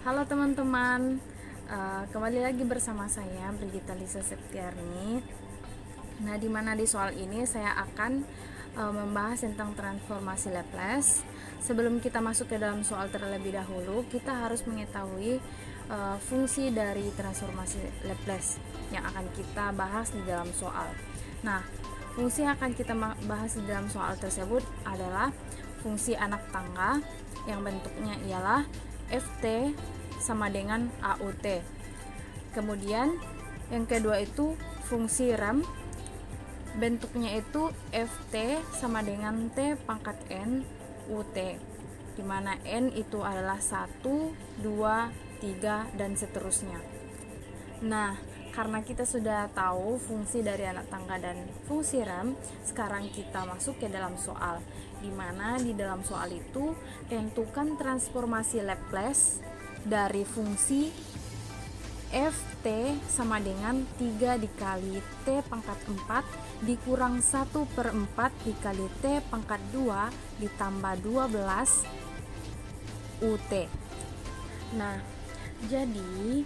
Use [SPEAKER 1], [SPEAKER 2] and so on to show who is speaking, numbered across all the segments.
[SPEAKER 1] Halo teman-teman, kembali lagi bersama saya Brigita Lisa Septiarni. Nah, di soal ini saya akan membahas tentang transformasi Laplace. Sebelum kita masuk ke dalam soal terlebih dahulu, kita harus mengetahui fungsi dari transformasi Laplace yang akan kita bahas di dalam soal. Nah, fungsi yang akan kita bahas di dalam soal tersebut adalah fungsi anak tangga yang bentuknya ialah Ft sama dengan AUT. Kemudian yang kedua itu fungsi rem, bentuknya itu Ft sama dengan T pangkat N UT, di mana N itu adalah 1, 2, 3 dan seterusnya. Nah, karena kita sudah tahu fungsi dari anak tangga dan fungsi rem, sekarang kita masuk ke dalam soal, di mana di dalam soal itu tentukan transformasi Laplace dari fungsi Ft sama dengan 3 dikali T pangkat 4 dikurang 1/4 dikali T pangkat 2 ditambah 12 UT. Nah, jadi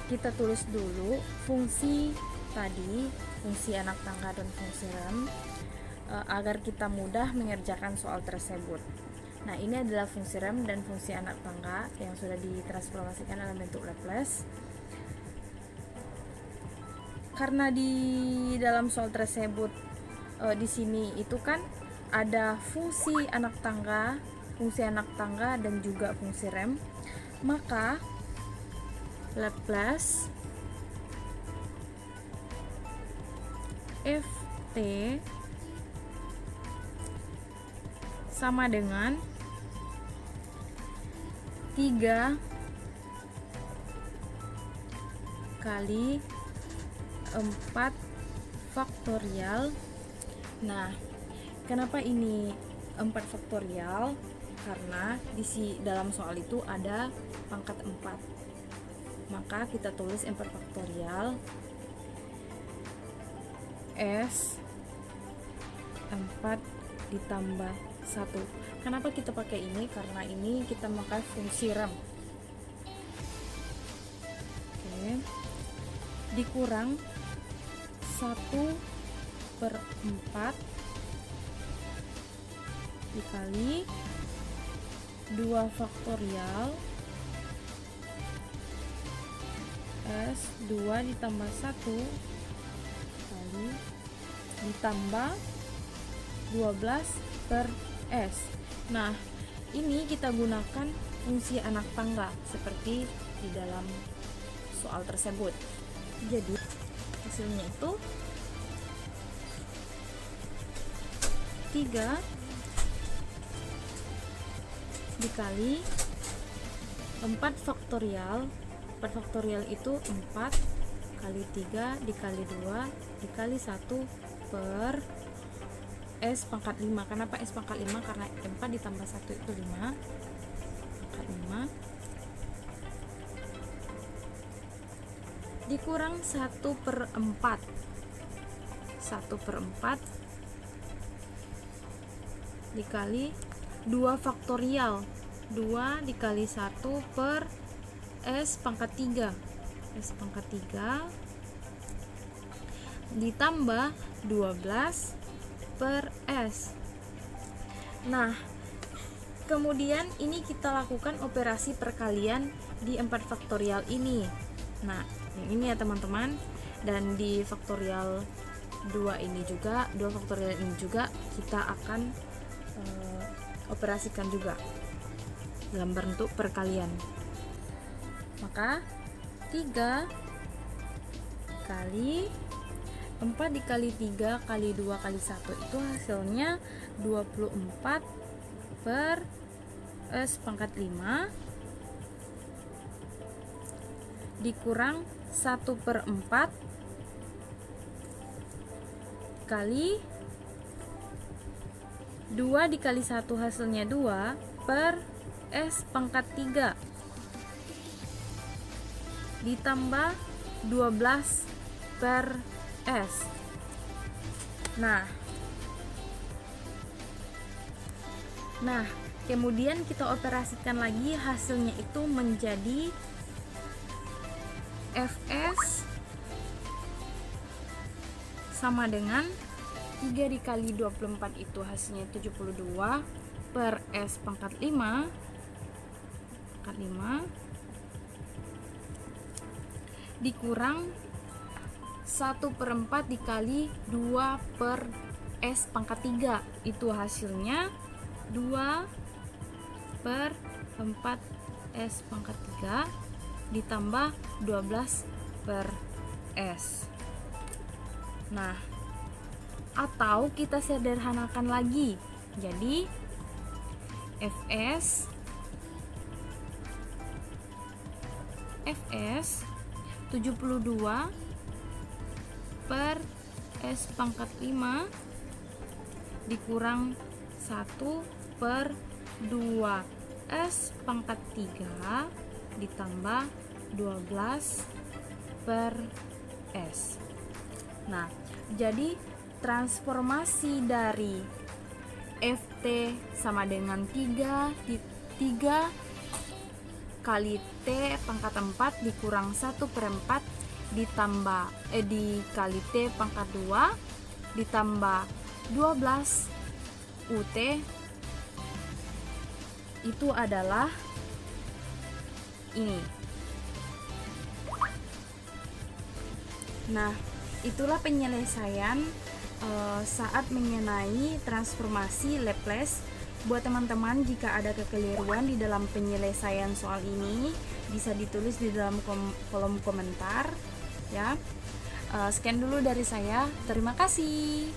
[SPEAKER 1] kita tulis dulu fungsi tadi, fungsi anak tangga dan fungsi rem, agar kita mudah mengerjakan soal tersebut. Nah, ini adalah fungsi rem dan fungsi anak tangga yang sudah ditransformasikan dalam bentuk Laplace. Karena di dalam soal tersebut di sini itu kan ada fungsi anak tangga dan juga fungsi rem, maka Laplace Ft sama dengan 3 kali 4 faktorial. Nah, kenapa ini 4 faktorial? Karena dalam soal itu ada pangkat 4. Maka kita tulis 4 faktorial S 4 ditambah 1. Kenapa kita pakai ini? Karena ini kita pakai fungsi rem. Oke. Dikurang 1/4 dikali 2 faktorial S 2 ditambah 1 kali ditambah 12/S. Nah, ini kita gunakan fungsi anak tangga seperti di dalam soal tersebut. Jadi hasilnya itu 3 dikali 4 faktorial. 4 faktorial itu 4 kali 3 dikali 2 dikali 1 per S pangkat 5. Kenapa S pangkat 5? Karena 4 ditambah 1 itu 5 pangkat 5 dikurang 1/4. 1/4 dikali 2 faktorial. 2 dikali 1 per S pangkat 3. S pangkat 3 ditambah 12 per S. Nah, kemudian ini kita lakukan operasi perkalian di 4 faktorial ini. Nah, ini ya teman-teman. Dan di faktorial 2 ini juga, 2 faktorial ini juga kita akan operasikan juga dalam bentuk perkalian. Maka 3 kali 4 dikali 3 kali 2 kali 1 itu hasilnya 24 per S pangkat 5 dikurang 1/4 kali 2 dikali 1 hasilnya 2 per S pangkat 3 ditambah 12 per S. Nah, Kemudian kita operasikan lagi, hasilnya itu menjadi Fs sama dengan 3 dikali 24 itu hasilnya 72 per S pangkat 5 dikurang 1/4 dikali 2 per S pangkat 3, itu hasilnya 2 per 4 S pangkat 3 ditambah 12 per S. Nah, atau kita sederhanakan lagi, jadi Fs 72 per S pangkat 5 dikurang 1 per 2 S pangkat 3 ditambah 12 per S. Nah, jadi transformasi dari Ft sama dengan 3 kali T pangkat 4 dikurang 1/4 ditambah dikali T pangkat 2 ditambah 12 UT itu adalah ini. Nah, itulah penyelesaian saat mengenai transformasi Laplace. Buat teman-teman, jika ada kekeliruan di dalam penyelesaian soal ini, bisa ditulis di dalam kolom komentar ya. Sekian dulu dari saya. Terima kasih.